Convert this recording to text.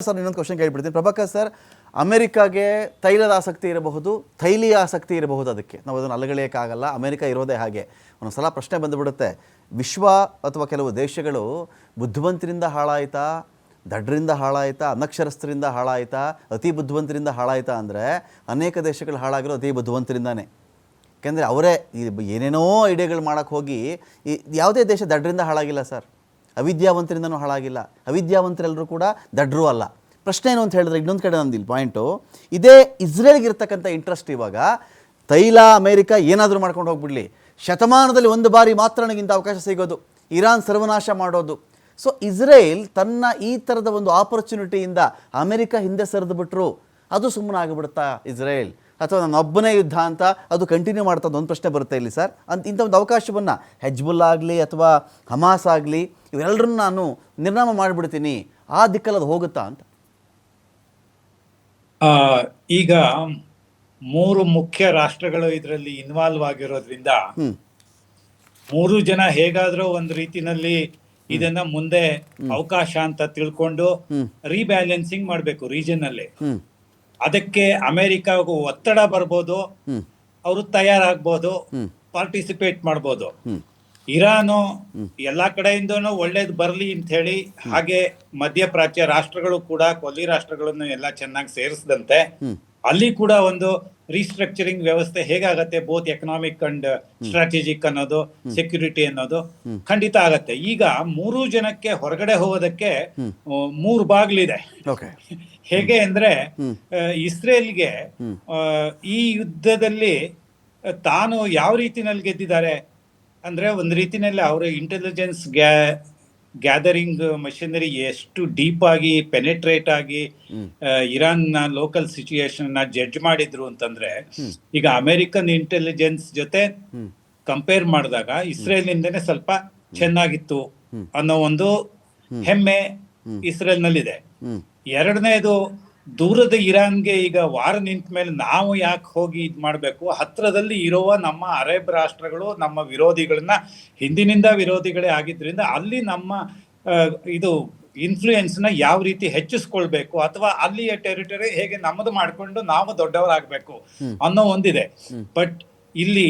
Sir ಇನ್ನೊಂದು question ಕೇಳ್ಬಿಡ್ತೀನಿ Prabhakar sir. ಅಮೆರಿಕಾಗೆ ತೈಲದ ಆಸಕ್ತಿ ಇರಬಹುದು, ತೈಲೀಯ ಆಸಕ್ತಿ ಇರಬಹುದು, ಅದಕ್ಕೆ ನಾವು ಅದನ್ನು ಅಲ್ಲಗಳೆಯೋಕ್ಕಾಗಲ್ಲ. ಅಮೆರಿಕ ಇರೋದೇ ಹಾಗೆ. ಒಂದೊಂದು ಸಲ ಪ್ರಶ್ನೆ ಬಂದುಬಿಡುತ್ತೆ, ವಿಶ್ವ ಅಥವಾ ಕೆಲವು ದೇಶಗಳು ಬುದ್ಧಿವಂತರಿಂದ ಹಾಳಾಯಿತಾ, ದಡ್ಡರಿಂದ ಹಾಳಾಯಿತಾ, ಅನಕ್ಷರಸ್ಥರಿಂದ ಹಾಳಾಯಿತಾ, ಅತಿ ಬುದ್ಧಿವಂತರಿಂದ ಹಾಳಾಯಿತಾ ಅಂದರೆ ಅನೇಕ ದೇಶಗಳು ಹಾಳಾಗಿರೋ ಅತಿ ಬುದ್ಧಿವಂತರಿಂದಾನೆ. ಯಾಕೆಂದರೆ ಅವರೇ ಏನೇನೋ ಐಡಿಯಾಗಳು ಮಾಡೋಕ್ಕೆ ಹೋಗಿ ಯಾವುದೇ ದೇಶ ದಡ್ಡರಿಂದ ಹಾಳಾಗಿಲ್ಲ ಸರ್, ಅವಿದ್ಯಾವಂತರಿಂದನೂ ಹಾಳಾಗಿಲ್ಲ. ಅವಿದ್ಯಾವಂತರೆಲ್ಲರೂ ಕೂಡ ದಡ್ಡರೂ ಅಲ್ಲ. ಪ್ರಶ್ನೆ ಏನು ಅಂತ ಹೇಳಿದ್ರೆ, ಇನ್ನೊಂದು ಕಡೆ ನಂದಿಲ್ಲ ಪಾಯಿಂಟು, ಇದೇ ಇಸ್ರೇಲ್ಗಿರ್ತಕ್ಕಂಥ ಇಂಟ್ರೆಸ್ಟ್ ಇವಾಗ ತೈಲ ಅಮೇರಿಕ ಏನಾದರೂ ಮಾಡ್ಕೊಂಡು ಹೋಗ್ಬಿಡಲಿ, ಶತಮಾನದಲ್ಲಿ ಒಂದು ಬಾರಿ ಮಾತ್ರ ನನಗಿಂತ ಅವಕಾಶ ಸಿಗೋದು, ಇರಾನ್ ಸರ್ವನಾಶ ಮಾಡೋದು. ಸೊ ಇಸ್ರೇಲ್ ತನ್ನ ಈ ಥರದ ಒಂದು ಆಪರ್ಚುನಿಟಿಯಿಂದ ಅಮೇರಿಕ ಹಿಂದೆ ಸರಿದು ಬಿಟ್ಟರು, ಅದು ಸುಮ್ಮನೆ ಆಗಿಬಿಡುತ್ತಾ ಇಸ್ರೇಲ್, ಅಥವಾ ನನ್ನೊಬ್ಬನೇ ಯುದ್ಧ ಅಂತ ಅದು ಕಂಟಿನ್ಯೂ ಮಾಡ್ತದೆ? ಒಂದು ಪ್ರಶ್ನೆ ಬರುತ್ತೆ ಇಲ್ಲಿ ಸರ್. ಇಂಥ ಒಂದು ಅವಕಾಶವನ್ನು ಹೆಜ್ಬುಲ್ಲಾ ಆಗಲಿ ಅಥವಾ ಹಮಾಸ್ ಆಗಲಿ ಇವೆಲ್ಲರನ್ನು ನಾನು ನಿರ್ನಾಮ ಮಾಡಿಬಿಡ್ತೀನಿ, ಆ ದಿಕ್ಕಲ್ಲಿ ಅದು ಹೋಗುತ್ತಾ ಅಂತ. ಈಗ 3 ಮುಖ್ಯ ರಾಷ್ಟ್ರಗಳು ಇದರಲ್ಲಿ ಇನ್ವಾಲ್ವ್ ಆಗಿರೋದ್ರಿಂದ 3 ಜನ ಹೇಗಾದ್ರೂ ಒಂದು ರೀತಿನಲ್ಲಿ ಇದನ್ನ ಮುಂದೆ ಅವಕಾಶ ಅಂತ ತಿಳ್ಕೊಂಡು ರೀಬ್ಯಾಲೆನ್ಸಿಂಗ್ ಮಾಡ್ಬೇಕು ರೀಜನ್ ಅಲ್ಲಿ. ಅದಕ್ಕೆ ಅಮೆರಿಕಾಗೂ ಒತ್ತಡ ಬರ್ಬೋದು, ಅವರು ತಯಾರಾಗ್ಬೋದು, ಪಾರ್ಟಿಸಿಪೇಟ್ ಮಾಡ್ಬೋದು. ಇರಾನು ಎಲ್ಲಾ ಕಡೆಯಿಂದನೂ ಒಳ್ಳೇದು ಬರ್ಲಿ ಅಂತ ಹೇಳಿ, ಹಾಗೆ ಮಧ್ಯಪ್ರಾಚ್ಯ ರಾಷ್ಟ್ರಗಳು ಕೂಡ ಕೊಲ್ಲಿ ರಾಷ್ಟ್ರಗಳನ್ನು ಎಲ್ಲ ಚೆನ್ನಾಗಿ ಸೇರಿಸದಂತೆ ಅಲ್ಲಿ ಕೂಡ ಒಂದು ರೀಸ್ಟ್ರಕ್ಚರಿಂಗ್ ವ್ಯವಸ್ಥೆ ಹೇಗಾಗತ್ತೆ, ಬೋತ್ ಎಕನಾಮಿಕ್ ಅಂಡ್ ಸ್ಟ್ರಾಟಜಿಕ್ ಅನ್ನೋದು, ಸೆಕ್ಯೂರಿಟಿ ಅನ್ನೋದು ಖಂಡಿತ ಆಗತ್ತೆ. ಈಗ 3 ಜನಕ್ಕೆ ಹೊರಗಡೆ ಹೋಗೋದಕ್ಕೆ 3 ಬಾಗ್ಲಿದೆ. ಹೇಗೆ ಅಂದ್ರೆ, ಇಸ್ರೇಲ್ಗೆ ಈ ಯುದ್ಧದಲ್ಲಿ ತಾನು ಯಾವ ರೀತಿನಲ್ಲಿ ಗೆದ್ದಿದ್ದಾರೆ ಅಂದ್ರೆ, ಒಂದು ರೀತಿನಲ್ಲಿ ಅವರ ಇಂಟೆಲಿಜೆನ್ಸ್ ಗ್ಯಾದರಿಂಗ್ ಮಷಿನರಿ ಎಷ್ಟು ಡೀಪ್ ಆಗಿ ಪೆನೆಟ್ರೇಟ್ ಆಗಿ ಇರಾನ್ ನ ಲೋಕಲ್ ಸಿಚುಯೇಷನ್ ನ ಜಡ್ಜ್ ಮಾಡಿದ್ರು ಅಂತಂದ್ರೆ, ಈಗ ಅಮೆರಿಕನ್ ಇಂಟೆಲಿಜೆನ್ಸ್ ಜೊತೆ ಕಂಪೇರ್ ಮಾಡಿದಾಗ ಇಸ್ರೇಲ್ ಇಂದನೇ ಸ್ವಲ್ಪ ಚೆನ್ನಾಗಿತ್ತು ಅನ್ನೋ ಒಂದು ಹೆಮ್ಮೆ ಇಸ್ರೇಲ್ ನಲ್ಲಿದೆ. ಎರಡನೇದು, ದೂರದ ಇರಾನ್ಗೆ ಈಗ ವಾರ ನಿಂತ ಮೇಲೆ ನಾವು ಯಾಕೆ ಹೋಗಿ ಇದ್ ಮಾಡ್ಬೇಕು, ಹತ್ರದಲ್ಲಿ ಇರುವ ನಮ್ಮ ಅರೇಬ್ ರಾಷ್ಟ್ರಗಳು ನಮ್ಮ ವಿರೋಧಿಗಳನ್ನ ಹಿಂದಿನಿಂದ ವಿರೋಧಿಗಳೇ ಆಗಿದ್ರಿಂದ ಅಲ್ಲಿ ನಮ್ಮ ಇದು ಇನ್ಫ್ಲೂಯೆನ್ಸ್ ನ ಯಾವ ರೀತಿ ಹೆಚ್ಚಿಸ್ಕೊಳ್ಬೇಕು, ಅಥವಾ ಅಲ್ಲಿಯ ಟೆರಿಟರಿ ಹೇಗೆ ನಮ್ಮದು ಮಾಡ್ಕೊಂಡು ನಾವು ದೊಡ್ಡವರಾಗಬೇಕು ಅನ್ನೋ ಒಂದಿದೆ. ಬಟ್ ಇಲ್ಲಿ